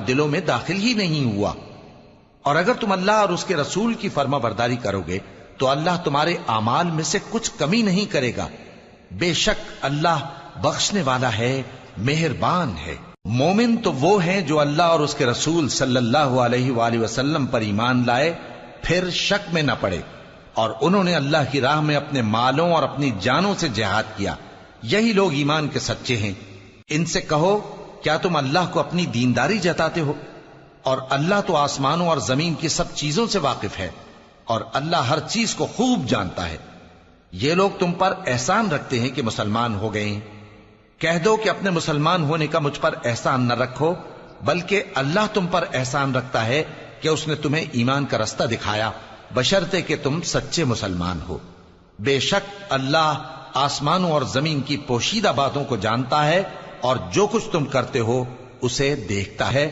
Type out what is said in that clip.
दिलों में दाखिल ही नहीं हुआ। और अगर तुम अल्लाह और उसके रसूल की फर्माबरदारी करोगे तो अल्लाह तुम्हारे आमाल में से कुछ कमी नहीं करेगा। बेशक अल्लाह बख्शने वाला है, मेहरबान है। मोमिन तो वो हैं जो अल्लाह और उसके रसूल सल्लल्लाहु अलैहि वसल्लम पर ईमान लाए, फिर शक में न पड़े, और उन्होंने अल्लाह की राह में अपने मालों और अपनी जानों से जिहाद किया। यही लोग ईमान के सच्चे हैं। इनसे कहो, क्या तुम अल्लाह को अपनी दीनदारी जताते हो? और अल्लाह तो आसमानों और जमीन की सब चीजों से वाकिफ है, और अल्लाह हर चीज को खूब जानता है। ये लोग तुम पर एहसान रखते हैं कि मुसलमान हो गए हैं। कह दो कि अपने मुसलमान होने का मुझ पर एहसान न रखो, बल्कि अल्लाह तुम पर एहसान रखता है कि उसने तुम्हें ईमान का रास्ता दिखाया, बशर्ते कि तुम सच्चे मुसलमान हो। बेशक अल्लाह आसमानों और जमीन की पोशीदा बातों को जानता है, और जो कुछ तुम करते हो उसे देखता है।